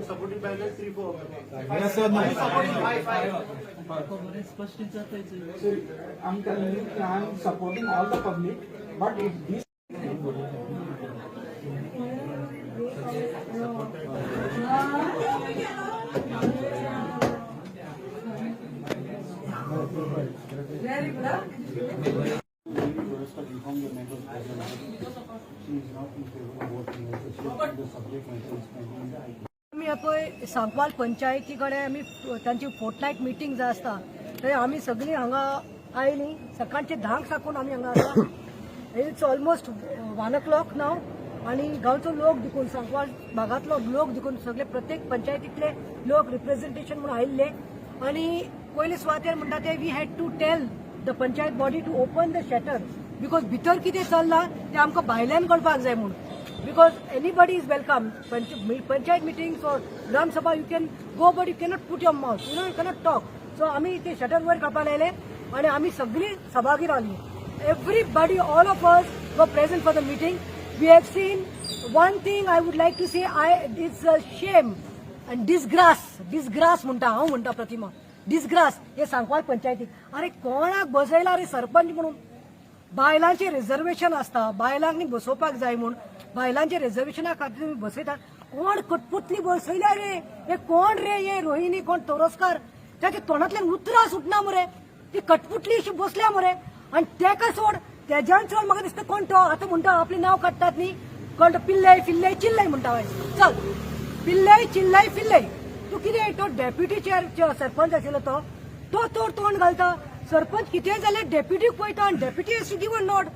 Supported by the 3-4. Yes, sir. No. Sir, I'm telling you, I'm supporting all the public, but if this inform your members she is not in favor of voting. The subject matter is pending. आम्ही पळय सांकवाल पंचायती कडेन आमी तांची फोर्टनायट meeting जाय आसता थंय आमी सगळीं हांगा आयलीं सकाळचे 10 साकून आमी हांगा आसा इट्स ऑलमोस्ट 1 o'clock नाव आनी गांवचो लोक देखून सांकवाल भागांतलो लोक देखून सगळे प्रत्येक पंचायतींतले लोक रिप्रेझेंटेशन म्हणून आयिल्ले आनी पयले सुवातेर म्हणटा ते we had to tell the panchayat body to open the shutter because भितर कितें चल्लां तें आमकां भायल्यान कळपाक जाय म्हणून because anybody is welcome. Panchayat meetings or Gram Sabha, you can go, but you cannot put your mouth. You cannot talk. So, आम्ही ते शटर वर कापायला आले आणि आम्ही सगळी सभागीर आली. Everybody, all of us were present for the meeting. We have seen one thing I would like to say. It's a shame and disgrace म्हणता हांव म्हणता प्रतिमा. Disgrace हे सांकवाल पंचायतीक. अरे कोणाक बसयला रे सरपंच म्हणून बायलांचे रिझर्वेशन असता बायलांनी बसोवपाक जाय म्हणून बायलांचे रिझर्वेशना खातीर तुम्ही बसयता कोण कटपुतली बसयल्या रे हे कोण रे हे रोहिणी कोण तोरस्कार त्याच्या तोंडातल्यान उतरां सुटना मरे ती कटपुतली अशी बसल्या मरे आणि तेका सोड तेज्यान चड म्हाका दिसता कोण तो आतां म्हणटा आपले नाव काडटात न्ही कोण तो पिल्लय फिल्लय चिल्लय म्हणटा चल पिल्लय चिल्लय फिल्लय तू कितें तो डेप्युटी चेअर सरपंच आशिल्लो तो तोंड घालता सरपंच कितें जाल्यार डेप्युटीक पळयता आनी deputy has to give a note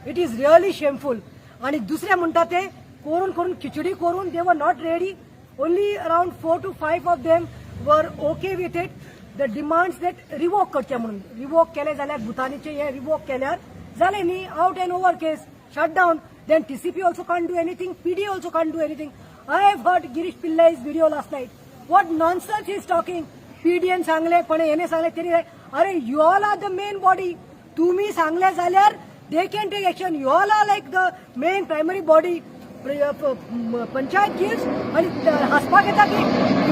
it is really shameful आणि दुसरे म्हणटा ते करून खिचडी करून they were not ready only around 4 to 5 of them were okay with it the demands that revoke करचे म्हणून रिवोक केले जाल्यार भुतानीचे हे रिवोक केल्यार जाले न्ही out and over case shut down then TCP also can't do anything PD also can't do anything I have heard Girish Pillai's video last night what nonsense is talking पीडीएन सांगले कोणे हेने सांगले तरी अरे you all are the main body तुम्ही सांगले जाल्यार they can take action. You all are like the main primary body. Panchayat gives and haspa kehta ki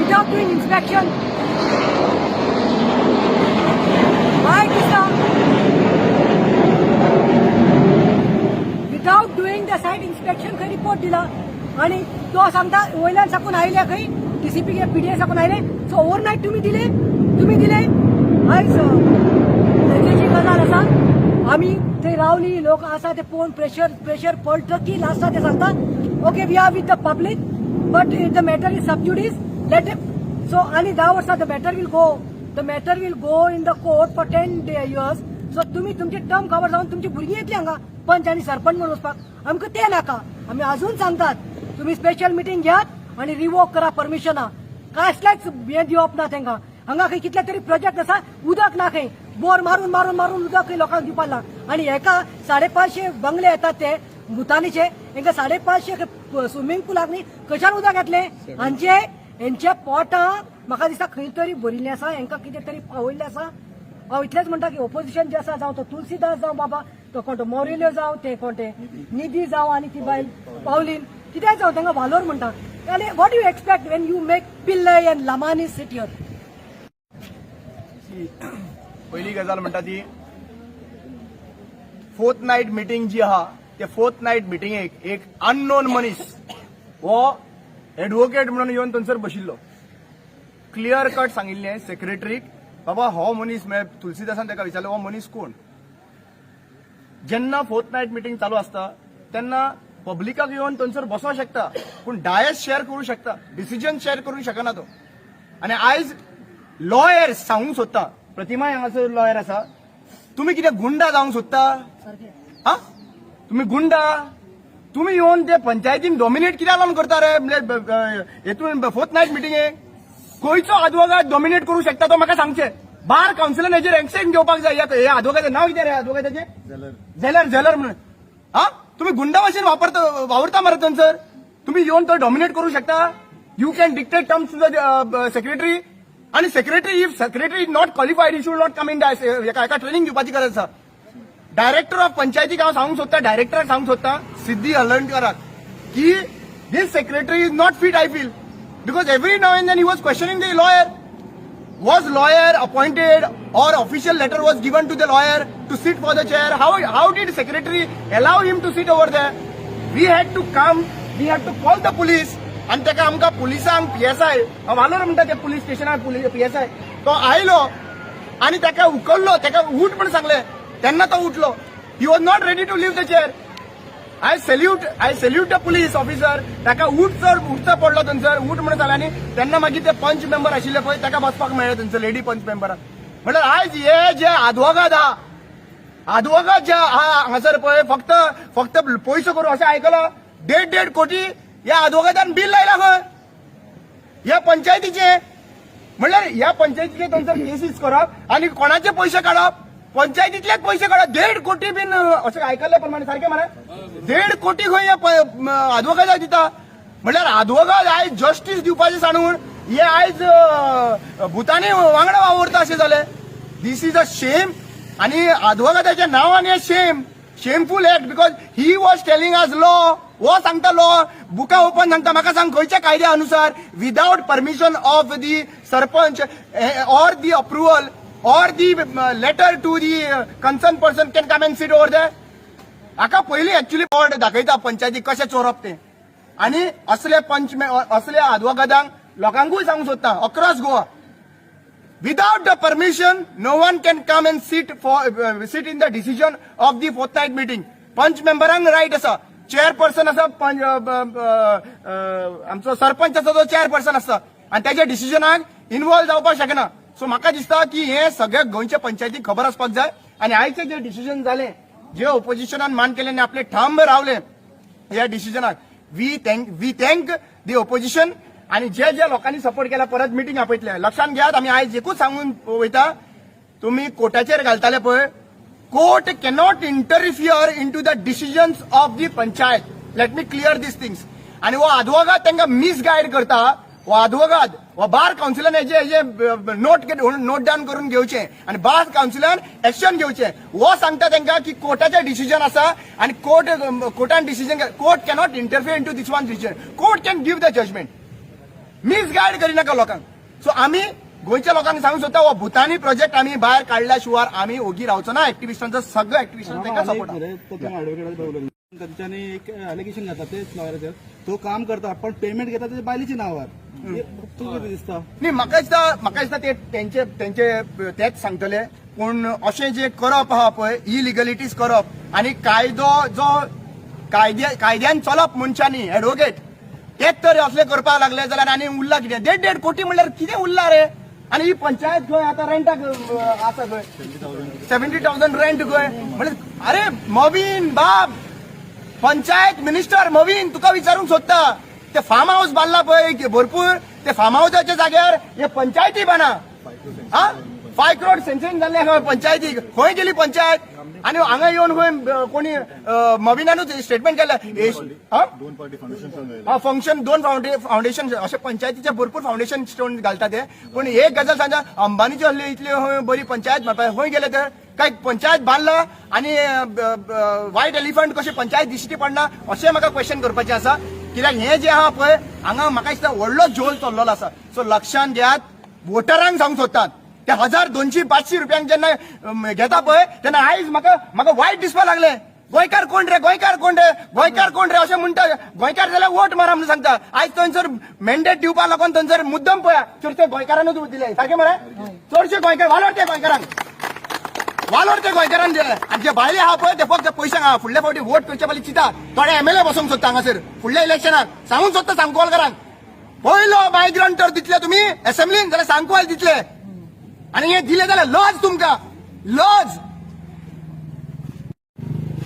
without doing inspection. Why Krishna? Without doing the site inspection खंय report दिला आणि तो सांगता वयल्यान साकून आयले खंय टीसीपी के पीडीए साकून आयले सो ओव्हरनाईट तुम्ही दिले आयज तेजी गजाल आसा आम्ही ते रावली लोक आसा ते पळोवन प्रेशर पडटा की लास्टाक ते सांगतात okay we are with the public but the matter is sub judice late so आनी 10 वर्सां the matter will go in the court for 10 years so तुम्ही तुमचे टर्म कवर जावन तुमची भुरगीं येतली हांगा पंच आनी सरपंच म्हणून वचपाक आमकां ते नाका आमी अजून सांगतात तुम्ही स्पेशल मिटींग घेयात आणि रिवोक करा परमिशनां कसलेच हे दिवप ना तांकां हांगा खंय कितले तरी प्रोजेक्ट आसा उदक ना खंय बोर मारून उदक लोकांक दिवपाक ना आणि एका 550 बंगले येतात ते भुतानीचे एका 550 स्विमींग पुलाक न्ही कशान उदक येतले हेंचे पोटां म्हाका दिसता खंय तरी भरिल्ले आसा हेंकां कितें तरी पावयल्ले आसा हांव इतलेंच म्हणटा की ओपोजिशन जे आसा जावं तो तुलसीदास जावं बाबा तो कोण तो मोरिल्यो जावं ते कोण ते निधी जावं आनी ती बायल पावलीन कितें जावं तांकां वालोर म्हणटा जाल्यार what you expect when you make Pillai and Lamani sit here पहिली गजाल म्हणटा ती फोर्थ नाईट मिटींग जी आहा ते फोर्थ नाईट मिटींगेक एक अननोन मनीस हो एडवोकेट म्हणून येवन थंयसर बशिल्लो क्लियर कट सांगिल्लें सेक्रेटरीक बाबा हो मनीस तुलसीदासान ताका विचारलो हो मनीस कोण जेन्ना फोर्थ नाईट मिटींग चालू आसता तेन्ना पब्लिकाक येवन थंयसर बसोंक शकता पूण डायस शेअर करूंक शकता डिसिजन शेअर करूंक शकना तो आनी आयज लॉयर्स सांगूंक सोदता प्रतिमा हांगासर लॉयर आसा तुम्ही कितें गुंडा जावंक सोदता हा तुम्ही गुंडा तुम्ही येवन ते पंचायतीन डॉमिनेट कित्याक लागून करता रे हेतून फोर्थ नाईट मिटींगेक खंयचो आदवोगाद डॉमिनेट करूंक शकता तो म्हाका सांगचे बार कावन्सिलान हेजेर एक्शन घेवपाक जाय. हे आदवोगादाचें नाव कितें रे आदवोगादाचें? झेलर म्हणून. हा तुम्ही गुंडा भाशेन वावरता मरे थंयसर. तुम्ही येऊन तो डॉमिनेट करू शकता. You can dictate terms to the secretary. आणि secretary if secretary is not qualified he should not come in एका ट्रेनिंग घेवपाची गरज आसा. डायरेक्टर ऑफ पंचायतीक हांव सांगूंक सोदता, डायरेक्टराक सांगूंक सोदता सिद्धी हलर्णकराक की this secretary is not fit. I feel because every now and then he was questioning the lawyer. Was lawyer appointed or official letter was given to the lawyer to sit for the chair? How did secretary allow him to sit over there? We had to come, we had to call the police. आणि ताका आमकां पुलिसांक PSI वालोर म्हणटा ते police स्टेशनाक PSI तो आयलो आणि ताका उखल्लो, ताका उठ म्हण सांगले. तेन्ना तो उठलो. He was not ready to leave the chair. I salute the police officer. ताका उठचा पडलो थंयसर. उठ म्हणून सांगले. आनी तेन्ना मागीर ते पंच मेंबर आशिल्ले पळय ताका बसपाक मेळ्ळें थंयसर लेडी पंच मेंबराक. म्हणल्यार आयज हे जे आदवोगाद जे हांगासर पळय फक्त पयसो करून अशें आयकलो 1.5 कोटी ह्या आदवोगादान बील लायला खंय ह्या पंचायतीचे. म्हणल्यार ह्या पंचायतीचे थंयसर केसीस करप आनी कोणाचे पयशे काडप, पंचायतीतलेच पयशे काडप. 1.5 कोटी बीन अशें आयकल्ले प्रमाणे सारकें मरे 1.5 कोटी खंय आदवोगादाक दिता. म्हणल्यार आदवोगाद आयज जस्टीस दिवपाचें सांडून हे आयज भुतानी वांगडा वावरता अशें जालें. This is a shame. आनी आदवोगादाच्या नांवान हे shameful act because he was telling us law. वो सांगता लॉ बुका ओपन सांगता म्हाका सांग खंयच्या कायद्या अनुसार without permission of the sarpanch or the approval or the letter to the concerned person can come and sit over there. हाका पयलीं एक्चुअली बोर्ड दाखयता पंचायती कशें चोरप तें. आनी असले आदवोगादांक लोकांकूय सांगूंक सोदता across Goa without the permission no one can come and sit in the decision of the fortnight meeting. Panch मेंबरांक रायट आसा. चेअरपर्सन आसा आमचो सरपंच आसा तो चेअरपर्सन आसता आनी त्याच्या डिसिजनाक इन्वॉल्व जावपाक शकना. सो म्हाका दिसता की हे सगळ्या गोंयच्या पंचायतीक खबर आसपाक जाय. आनी आयचे जे डिसिजन जाले जे ओपोजिशनान मान केले आनी आपले ठाम रावले ह्या डिसिजनाक वी थँक दी ओपोजिशन. आनी जे लोकांनी सपोर्ट केला परत मिटींग आपयतले. लक्षांत घेयात आमी आयज एकूच सांगून वयता तुम्ही कोर्टाचेर घालताले पळय court cannot interfere in to the decisions of the panchayat. Let me clear these things. आनी वो आदवोगाद तांकां मिसगायड करता. वो आदवोगाद वो बार कावन्सिलान हेजे नोट डावन करून घेवचे आनी बार कावन्सिलान एक्शन घेवचे. वो सांगता तांकां की कोर्टाचें डिसिजन आसा आनी कोर्टान decision court cannot interfere in to this one decision. Court can give the judgement. Misguide करिनाका लोकांक. सो आमी गोंयच्या लोकांक सांगूंक सोदता हो भुतानी प्रोजेक्ट आमी भायर काडल्या शिवाय आमी ओगी रावचो ना. एक्टिविस्टांचो सगळो एक्टिविस्टांचो तांकां सपोर्ट. त्यांच्यानी एक अलिगेशन घातला तेच लॉयराचेर तो काम करता पण पेमेंट घेता ते बायलीच्या नावार. तुका कितें दिसता? न्ही म्हाका दिसता ते तेंचे तेच सांगतले. पूण अशें जे करप आहा पळय इलिगलिटीज करप आनी कायदो जो कायद्यान चलप मनशांनी एडवोकेट तेच तर असले करपाक लागले जाल्यार आनी उरला कितें? 1.5 कोटी म्हणल्यार कितें उरला रे? आनी ही पंचायत खंय आतां रेंटाक आसा खंय 70,000 रेंट खंय? म्हणल्यार अरे मवीन बाब पंचायत मिनिस्टर मवीन तुका विचारूंक सोदता ते फार्म हाऊस बांदला पळय भरपूर ते फार्म हाऊसाच्या जाग्यार हे पंचायती बांदा. 5 करोड सँक्शन जाल्ले खंय पंचायतीक खंय गेली पंचायत? आनी हांगा येवन खंय कोणी मविनानूच स्टेटमेंट केला फंक्शन 2 फाउंडेशन अशे पंचायतीचे भरपूर फाउंडेशन स्टोन घालता ते. पूण एक गजाल सांगा अंबानीची हल्ली इतली बरी पंचायत खंय गेले तर काय पंचायत बांदला आनी व्हायट एलिफंट कशें पंचायत दिश्टी पडना अशें म्हाका क्वेश्चन करपाचें आसा. कित्याक हे जे आहा पळय हांगा म्हाका दिसता व्हडलो झोल चल्लेलो आसा. सो लक्षांत घेयात वोटरांक सांगूंक सोदतात ते 1,000, 200, 500 रुपयांक जेन्ना घेता पळय तेन्ना आयज म्हाका वायट दिसपाक लागले. गोंयकार कोण रे अशें म्हणटा. गोंयकार जाल्यार वोट मारा म्हणून सांगता. आयज थंयसर मॅन्डेट दिवपाक लागून थंयसर मुद्दम पळया चडशे गोंयकारांनूच दिले सारकें मरे. चडशे गोंयकार वालोरते गोंयकारांक दिले आनी जे भायले आहा पळय ते फक्त पयशांक आहा. फुडल्या फावटी वोट करचे पयलीं चिता थोडे MLA बसूंक सोदता हांगासर फुडल्या इलेक्शनाक. सांगूंक सोदता सांगोलकारांक पयलो मायग्रंट तर दितले तुमी असेंब्लीन जाल्यार सांगवाल दितले आनी हे दिले जाल्यार लज तुमकां लज.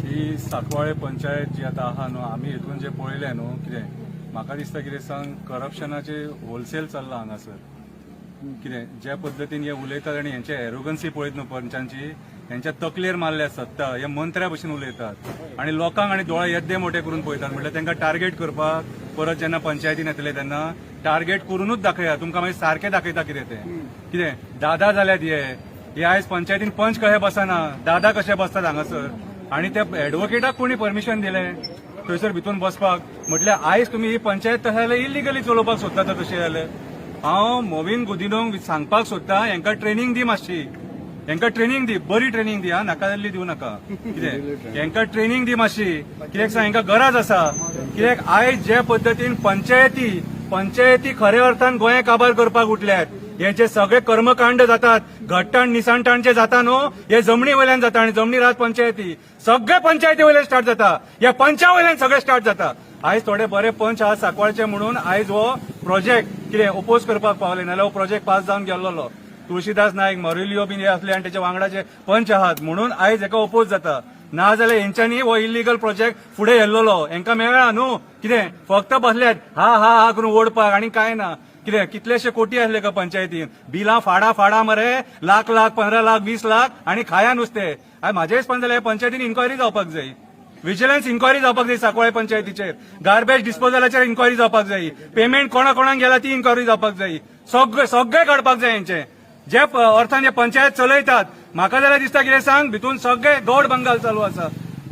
ही सांकवाळे पंचायत जी आतां आहा न्हू आमी हेतून जे पळयलें न्हू कितें म्हाका दिसता कितें सांग करप्शनाचे होलसेल चल्ला हांगासर. कितें ज्या पद्दतीन हे उलयतात आनी हेंचे एरोगन्सी पळयत न्हू पंचांची, हेंच्या तकलेर मारल्या सत्ता, हे मंत्र्या भशेन उलयतात आनी लोकांक आनी दोळे येद्दे मोठे करून पळयतात. म्हटल्यार तांकां टार्गेट करपाक परत जेन्ना पंचायतीन येतले तेन्ना टार्गेट करूनच दाखया, तुमकां मागीर सारकें दाखयता कितें दादा जाल्यात हे आयज पंचायतीन पंच कशे बसना, दादा कशे बसतात हांगासर, आनी त्या एडवोकेटाक कोणी परमिशन दिलें थंयसर भितून बसपाक. म्हटल्यार आयज तुमी ही पंचायत तशें जाल्यार इलिगली चलोवपाक सोदतात तशें जाल्यार. हांव मोविन गुदिनोक सांगपाक सोदतां, हेंकां ट्रेनिंग दी मातशी, हेंकां ट्रेनिंग दी, बरी ट्रेनिंग दी, नाका जाल्ली दिवं नाका. कितें हेंकां ट्रेनिंग दी मातशी, कित्याक सांग हेंकां गरज आसा. कित्याक आयज जे पद्दतीन पंचायती खऱ्या अर्थान गोंय काबार करपाक उठल्यात, हे जे सगळे कर्मकांड जातात, घट्टाण निसाणटाण जे जाता न्हू, हे जमनी वयल्यान जाता आनी जमनी राज पंचायती सगळे पंचायती वयल्यान स्टार्ट जाता, या पंचा वयल्यान सगळे स्टार्ट जाता. आयज थोडे बरे पंच आहा सांकवाळचे म्हणून आयज हो प्रोजेक्ट कितें ओपोज करपाक पावले, नाल्यार हो प्रोजेक्ट पास जावन गेल्लो. तुळशीदास नायक, मॉरिलियो बीन हे असले आनी ताच्या वांगडाचे पंच आहात म्हणून आयज हेका ओपोज जाता. ना जाल्यार हेंच्यांनी हो इलिगल प्रोजेक्ट फुडें व्हेल्लो, हेंकां मेळ्ळा न्हू, कितें फक्त बसल्यात हा करून ओडपाक आनी काय ना. कितें कितलेशे कोटी आसले का पंचायतीन, बिलां फाडा मरे, लाख 15 लाख 20 लाख आनी खाया नुस्ते. म्हाजे हिसपान जाल्यार पंचायतीन इन्क्वायरी जावपाक जाय, विजिलन्स इन्क्वायरी जावपाक जाय सांकवाळे पंचायतीचेर, गार्बेज डिस्पोजलाचेर इन्क्वायरी जावपाक जाय, पेमेंट कोणाक गेला ती इन्क्वायरी जावपाक जाय, सगळे काडपाक जाय हेंचे. जे अर्थान जे पंचायत चलयतात, म्हाका जाल्यार दिसता कितें सांग भितून सगळे गौड बंगाल चालू आसा.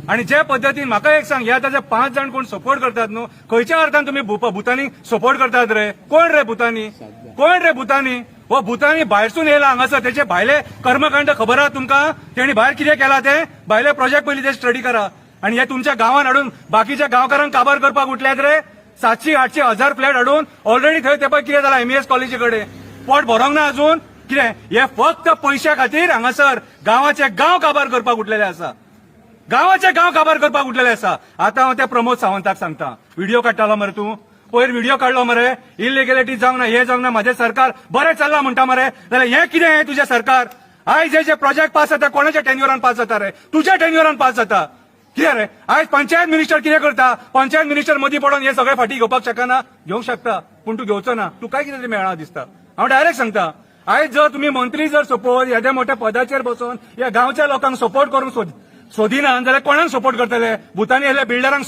आनी जे पद्दतीन म्हाका एक सांग, हे आतां जे 5 जाण कोण सपोर्ट करतात न्हू, खंयच्या अर्थान तुमी भुतानी सपोर्ट करतात रे? कोण रे भुतानी? हो भुतानी भायरसून येयला हांगासर, तेचे भायले कर्मकांड खबर आहा तुमकां? तेणी भायर कितें केला ते भायले प्रोजेक्ट पयलीं ते स्टडी करा. आनी हे तुमच्या गांवांत हाडून बाकीच्या गांवकारांक काबार करपाक उठल्यात रे. 700-800 हजार फ्लॅट हाडून ऑलरेडी थंय ते पळय कितें जाला MES कॉलेजी कडेन पोट भरोंक ना अजून. कितें हे फक्त पयशा खातीर हांगासर गांवाचे गांव काबार करपाक उठलेले आसा, आतां हांव त्या प्रमोद सावंताक सांगता, व्हिडिओ काडटालो मरे तूं, पयर व्हिडिओ काडलो मरे, इलिगॅलिटी जावंक ना, हे जावंक ना, म्हाजें सरकार बरें चल्लां म्हणटा मरे, जाल्यार हें कितें हें तुजें सरकार? आयज जे प्रोजेक्ट पास जाता कोणाच्या टेन्युरान पास जाता रे? तुज्या टेन्युरान पास जाता. कितें रे आयज पंचायत मिनिस्टर कितें करता? पंचायत मिनिस्टर मदीं पडून हे सगळे फाटी घेवपाक शकना? घेवंक शकता, पूण तूं घेवचो ना. तूं काय कितें तरी मेळना दिसता. हांव डायरेक्ट सांगता, आयज जर तुमी मंत्री जर सपोज येद्या मोठ्या पदाचेर बसून ह्या गांवच्या लोकांक सपोर्ट करूंक सोदिना जाल्यार कोणाक सपोर्ट करतले? भुतानी आयल्या बिल्डरांक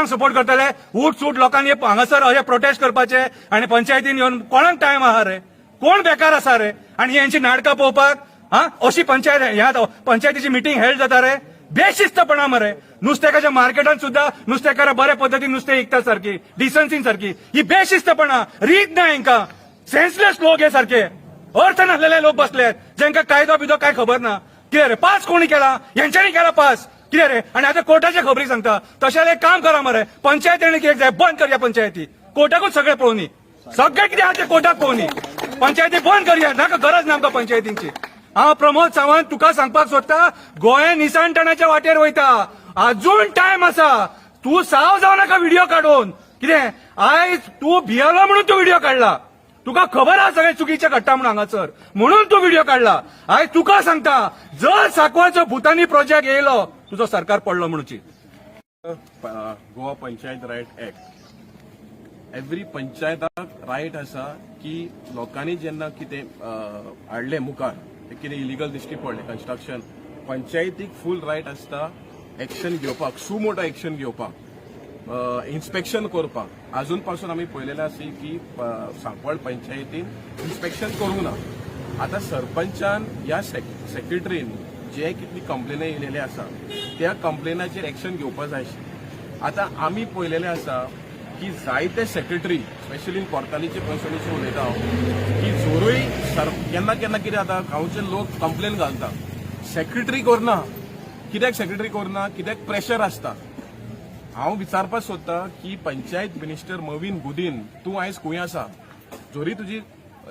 सपोर्ट करतले? उठ लोकांनी हांगासर अशें प्रोटेस्ट करपाचे आनी पंचायतीन येवन कोणाक टायम आहा रे? कोण बेकार आसा रे? आनी यांची नाटकां पळोवपाक अशी पंचायत ह्या पंचायतीची मिटींग हेल्ड जाता रे? बेशिस्तपणा मरे. नुस्तेकाच्या मार्केटात सुद्धा नुस्तेकारां बरे पद्दतीन नुस्तें विकता सारकी, डिसन्सीन सारकी, ही बेशिस्तपणा, रीत ना हेंकां. सेन्सलेस लोक हे सारखे अर्थ नासलेले लोक बसलेत, जेंका कायदो बिदो काय खबर ना. कितें रे पास कोणी केला? यांच्यानी केला पास. कितें रे? आणि आता कोर्टाच्या खबरी सांगता. तशाले एक काम करा मरे, पंचायतीने कितें जाय बंद करया पंचायती, कोर्टाकूच सगळे पळोवनी, सगळे कितें आहा ते कोर्टाक पळोवनी, पंचायती बंद करया, नाका गरज ना आमकां पंचायतींची. हांव प्रमोद सावंत तुका सांगपाक सोदता, गोंय निसाणटणाच्या वाटेर वयता, अजून टायम आसा. तूं साव जाव नाका व्हिडिओ काडून. कितें आयज तूं भियलो म्हणून तूं व्हिडिओ काडला, तुका खबर आहा सगळे चुकीचे घडटा म्हणून हांगासर, म्हणून तूं व्हिडिओ काडला. आयज तुका सांगता, जर सांकवाळचो भुतानी प्रोजेक्ट येयलो तुजो सरकार पडलो म्हणूची. Goa panchayat right act, every पंचायताक रायट आसा की लोकांनी जेन्ना कितें हाडलें मुखार, कितें इलिगल दिश्टी पडलें कन्स्ट्रक्शन, पंचायतीक फूल रायट आसता एक्शन घेवपाक, सुमोटो एक्शन घेवपाक, इन्स्पेक्शन करपाक. अजून पासून आमी पळयलेलें आसा की सांकवाळ पंचायतीन इन्स्पेक्शन करूंक ना. आतां सरपंचान ह्या सेक्रेटरीन जे कितली कंप्लेन येयलेले आसा त्या कंप्लेनाचेर एक्शन घेवपाक जाय आशिल्लें. आतां आमी पळयलेलें आसा की जायते सेक्रेटरी, स्पेशली कोर्टालीचे पर्सनीचे उलयता हांव, की जोरूय केन्ना केन्ना कितें जाता, गांवचे लोक कंप्लेन घालता, सेक्रेटरी करना. कित्याक सेक्रेटरी करना? कित्याक प्रेशर आसता. हांव विचारपाक सोदता की पंचायत मिनिस्टर मोविन गुदीन, तूं आयज खंय आसा? जोरी तुजी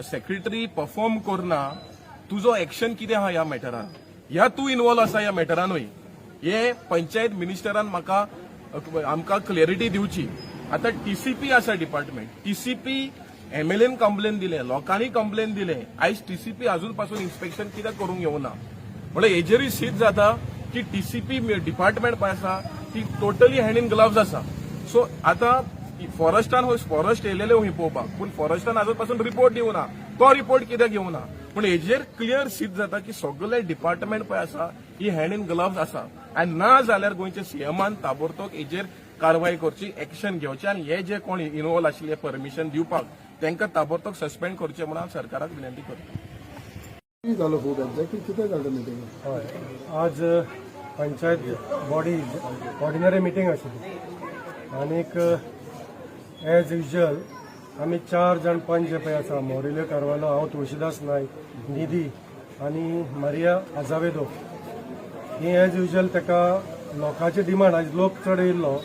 सेक्रेटरी परफॉर्म करना, तुजो एक्शन कितें आहा ह्या मॅटरान? ह्या तूं इन्वॉल्व आसा ह्या मॅटरानूय? हे पंचायत मिनिस्टरान आमकां क्लॅरिटी दिवची. आतां TCP आसा डिपार्टमेंट, TCP MLAन कंप्लेन दिले, लोकांनी कंप्लेन दिले, आयज TCP अजून पासून इन्स्पेक्शन कित्याक करूंक येवना? म्हळ्यार हेजेरूय सीद जाता की TCP डिपार्टमेंट पळय आसा ती टोटली हँड इन ग्लव्स आसा. सो आतां फॉरेस्टान फॉरेस्ट येयलेले खंय पळोवपाक पूण फॉरेस्टान आजून पासून रिपोर्ट दिवना तो रिपोर्ट कित्याक येवना पूण हेजेर क्लियर सिद्ध जाता की सगळे डिपार्टमेंट पळय आसा ही हँड इन ग्लव्स आसा आनी ना जाल्यार गोंयच्या सीएमान ताबडतोब हेजेर कारवाई करची एक्शन घेवची आनी हे जे कोण इनवॉल्व आशिल्ले परमिशन दिवपाक तांकां ताबडतोब सस्पेंड करचे म्हणून हांव सरकाराक विनंती करता. जालो खूब एक्झॅक्टली कितें जालें मिटींग हय आज पंचायत बॉडी ऑर्डिनरी मिटींग आशिल्ली आनीक एज युजल आमी 4 जाण पंच जे पळय आसा मोरिल्यो कारवालो हांव तुळशीदास नायक निधी आनी मारिया आजावेदो ही एज युजल ताका लोकांचे डिमांड आज लोक चड येयल्लो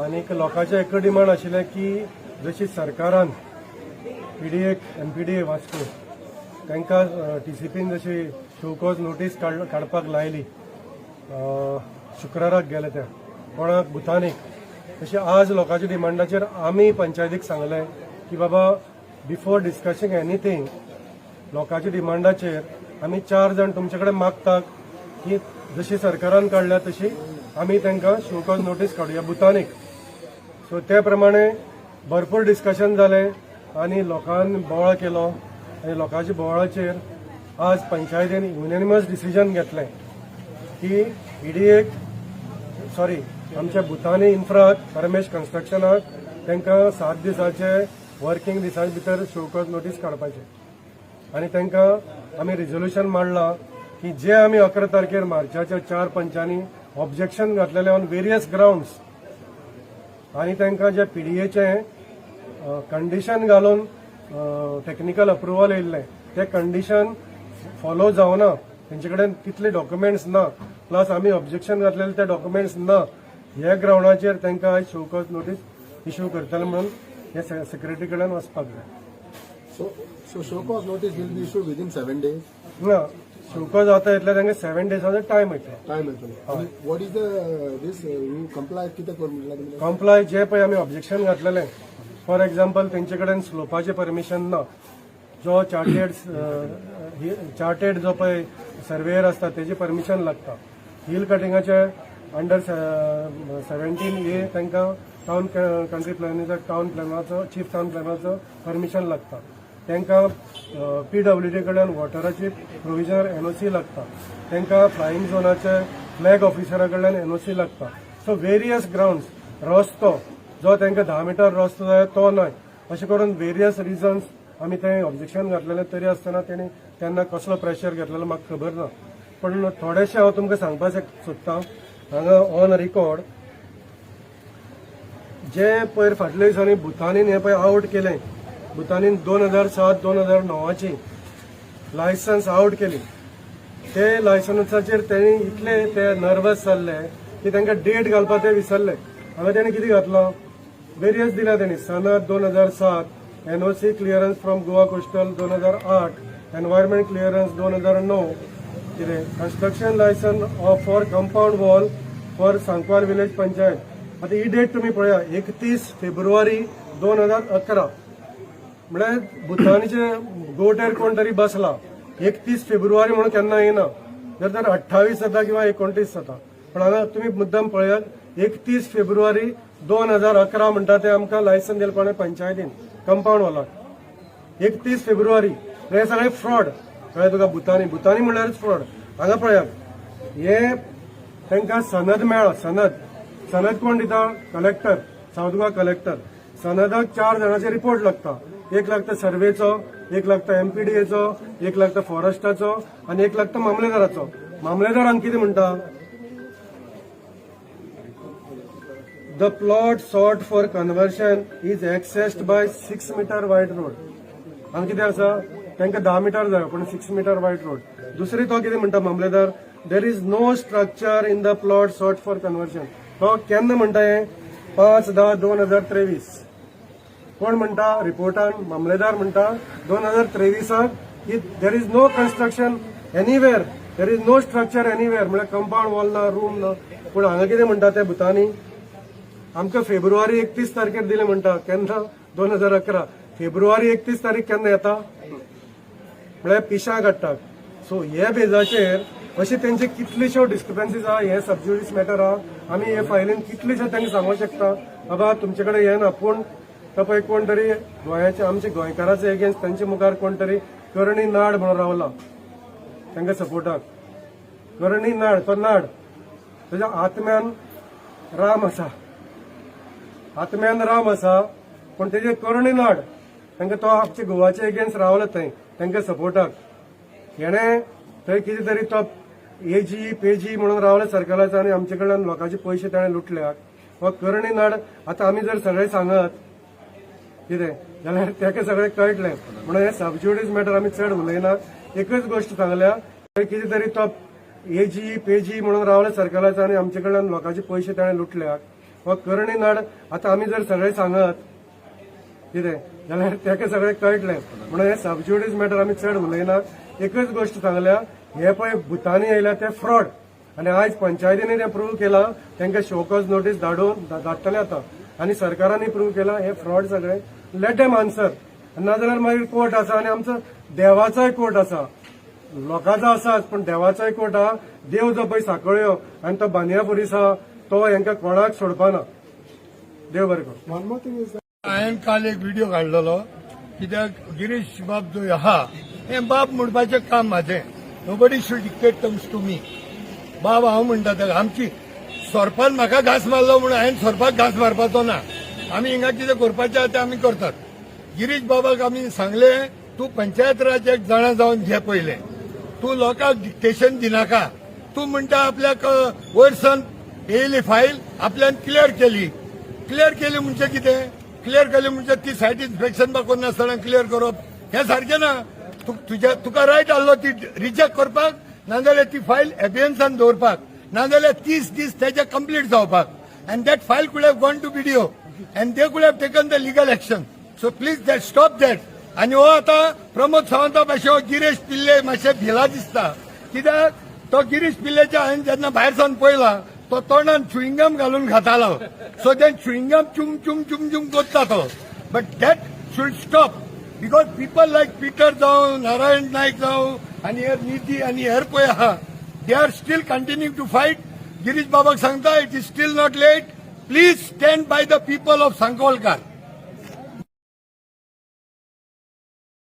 आनीक लोकांचें एक डिमांड आशिल्लें की जशी सरकारान पीडीएक एमपीडीए वास्को तांकां टीसीपीन जशी शोकॉज नोटीस काडपाक लायली शुक्राराक गेले त्या कोणाक भुतानीक तशें आज लोकांच्या डिमांडाचेर आमी पंचायतीक सांगलें की बाबा बिफोर डिस्कसींग एनीथींग लोकांच्या डिमांडाचेर आमी 4 जाण तुमचे कडेन मागतात की जशी सरकारान काडल्या तशी आमी तांकां शोकॉज नोटीस काडुया भुतानीक. सो ते प्रमाणे भरपूर डिस्कशन जालें आनी लोकांनी बोवाळ केलो आनी लोकांच्या बोवाळाचेर आज पंचायतीन युनिनिमस डिसिजन घेतलें की ईडीएक सॉरी आमच्या भुतानी इन्फ्राक परमेश कन्स्ट्रक्शनाक तांकां 7 दिसाचे वर्किंग दिसा भितर शोकॉज नोटीस काडपाचे आनी तांकां आमी रिझोल्युशन मांडलां की जे आमी 11 तारखेर मार्चाच्या 4 पंचांनी ऑब्जेक्शन घातलेले ऑन वेरियस ग्राउंड्स आनी तांकां जे पीडीएचे कंडिशन घालून टेक्निकल अप्रुवल येयल्लें ते कंडिशन फॉलो जावना तेंचे कडेन तितले डॉक्युमेंट्स ना प्लस आमी ऑब्जेक्शन घातलेले ते डॉक्युमेंट्स ना ह्या ग्राउंडाचेर तांकां आज शोकॉज नोटीस इश्यू करतले म्हणून हे सेक्रेटरी कडेन वचपाक जाय. So show cause notice will be issued within 7 days. ना शोकॉज जाता येतले तांकां 7 डेजाचो टायम येतलो. Time actually. What is the this you comply कितें कर म्हणला तुमका? कॉम्प्लाय जे पळय आमी ऑब्जेक्शन घातलेलें फॉर एक्झाम्पल तेंचे कडेन स्लोपाचें परमिशन ना जो चार्टेड जो पळय सर्वेयर आसता तेजी परमिशन लागता हिल कटिंगाचे अंडर 17A तांकां टावन कंट्री प्लॅनिंगाचो टावन प्लॅनाचो चीफ टावन प्लॅनाचो परमिशन लागता तांकां PWD कडल्यान वॉटराची प्रोविजनर एनओसी लागता तांकां फ्लायींग झोनाचे फ्लॅग ऑफिसरा कडल्यान एनओसी लागता. सो वेरियस ग्राउंड्स रस्तो जो तांकां 10 मीटर रस्तो जाय तो न्हय अशें करून वेरियस रिजन्स आमी तें ऑब्जेक्शन घातलेलें तरी आसतना तेणी तेन्ना कसलो प्रेशर घेतलेलो म्हाका खबर ना पण थोडेशें हांव तुमकां सांगपाक सोदतां हांगा ऑन रिकॉर्ड जे पयर फाटल्या दिसांनी भुतानीन हें पळय आउट केलें भुतानीन 2007-2009ची लायसन्स आउट केली ते लायसन्साचेर तेणी इतले ते नर्वस जाल्ले की तांकां डेट घालपाक ते विसरले. हांगा तेणी कितें घातलो वेरियस दिल्या तेणी सनद 2007 NOC clearance from Goa coastal 2008 environment clearance 2009 कितें construction licence for compound wall for Sancoale village panchayat आता ही डेट तुम्ही पळया 31 फेब्रुवारी 2011 म्हळ्यार भुतानीचे गोटेर कोण तरी बसला 31 फेब्रुवारी म्हणून केन्ना येना जर 28 जाता किंवा 29 जाता पण हांगा तुम्ही मुद्दाम पळयात 31 फेब्रुवारी 2011 म्हणटा ते आमकां लायसन दिलें कोणें पंचायतीन कंपाऊंड वॉलाक 31 फेब्रुवारी हे सगळे फ्रॉड कळ्ळें तुका भुतानी म्हणल्यारच फ्रॉड. हांगा पळयात हे तांकां सनद मेळ्ळा सनद कोण दिता कलेक्टर सावथ गोवा कलेक्टर सनदाक 4 जाणांचे रिपोर्ट लागता एक लागता सर्वेचो एक लागता एमपीडीएचो एक लागता फॉरेस्टाचो आनी एक लागता मामलेदाराचो. मामलेदारान कितें म्हणटा the plot sought for conversion is accessed by 6 metre wide road. हांगा कितें आसा तांकां 10 मीटर जाय पण 6 मीटर वायड रोड. दुसरी तो कितें म्हणटा मामलेदार there is no structure in the plot sought for conversion. तो केन्ना म्हणटा हे 5/10/2023 कोण म्हणटा रिपोर्टान मामलेदार म्हणटा 2023 there is no construction anywhere there is no structure anywhere म्हळ्यार कंपाऊंड वॉल ना रूम ना. पूण हांगा कितें म्हणटा ते भुतानी आमकां फेब्रुवारी 31 तारखेर दिलें म्हणटा केन्ना 2011 फेब्रुवारी 31 तारीख केन्ना येता म्हळ्यार पिशां काडटात. सो हे बेजाचेर अशें तेंचे कितल्योश्यो डिस्क्रिपन्सीज आहा हे सबज्युडिस मॅटर आहा आम्ही हे फायलीन कितलेशे तांकां सांगूंक शकता बाबा तुमचे कडेन हे ना पूण तो पळय कोण तरी गोंयाचे आमचे गोंयकाराचे एगेन्स्ट तांचे मुखार कोण तरी करणी नाड म्हणून रावला तांकां सपोर्टाक करणी नाड तो नाड ताच्या आत्म्यान राम आसा पण तेजे करणी नाड तांकां तो आमच्या गोवाचे एगेन्स्ट रावला थंय तांकां सपोर्टाक हेणे थंय कितें तरी तो एजी पेजी म्हणून रावला सरकाराचा आनी आमचे कडल्यान लोकांचे पयशे ताणें लुटल्यात हो करणी नाड आतां आमी जर सगळे सांगत कितें जाल्यार तेका सगळें कळटलें म्हणून हे सबज्युडिस मॅटर आमी चड उलयना एकच गोश्ट सांगल्या थंय कितें तरी तो एजी पेजी म्हणून रावला सरकाराचा आनी आमचे कडल्यान लोकांचे पयशे ताणें लुटल्यात हो करणी नाड आतां आमी जर सगळे सांगत कितें जाल्यार तेका सगळें कळटलें म्हणून हे सबज्युडिस मॅटर आमी चड उलयना एकच गोश्ट सांगल्या हे पळय भुतानी आयल्या ते फ्रॉड आनी आयज पंचायतींनी ते प्रूव्ह केला तांकां शोकॉज नोटीस धाडटले आतां आनी सरकारांनी प्रूव्ह केला हे फ्रॉड सगळे लेट डेम आन्सर नाजाल्यार मागीर कोर्ट आसा आनी आमचो देवाचोय कोर्ट आसा लोकांचो आसाच पण देवाचोय कोर्ट आहा देव जो पळय सांकळ्यो आनी तो बानिया पुलीस आहा तो हेंकां कोणाक सोडपाना देव बरें कर हांवें काल एक व्हिडिओ काडलेलो कित्याक गिरीश बाब जो आहा हें बाब म्हणपाचें काम म्हाजें nobody should dictate terms to me बाब हांव म्हणटा तेका आमची सोरपान म्हाका घास मारलो म्हणून हांवें सोरपाक घास मारपाचो ना आमी हिंगा कितें करपाचें आहा तें आमी करतात गिरीश बाबाक आमी सांगलें तूं पंचायत राज एक जाणा जावन घे पयलें तूं लोकांक डिक्टेशन दिनाका तूं म्हणटा आपल्याक वयरसान येयली फायल आपल्यान क्लियर केली म्हणजे कितें क्लियर केली म्हणजे ती सायट इन्स्पेक्शन बा करनासतना क्लियर करप हें सारकें ना तुका रायट आहलो ती रिजेक्ट करपाक नाजाल्यार ती फायल एबियन्सान दवरपाक नाजाल्यार 30 दीस तेजे कंप्लीट जावपाक and that file could have gone to BDO and they could have taken the legal action so please that stop that आनी हो आतां प्रमोद सावंता भाशेन हो गिरीश पिल्ले मातशें भिला दिसता कित्याक तो गिरीश पिल्लेच्या हांवें जेन्ना भायर सावन पळयला तो तोंडान चुईंगम घालून खातालो सो देन चुईंगम चुम चुम चुम चुम कोत्ता तो but that should stop because people like पिटर जावं नारायण नायक जावं आनी हेर निधी आनी हेर पळय आहा they are still continuing to fight Girish बाबाक सांगता it is still not late please stand by the people of सांकवाळकार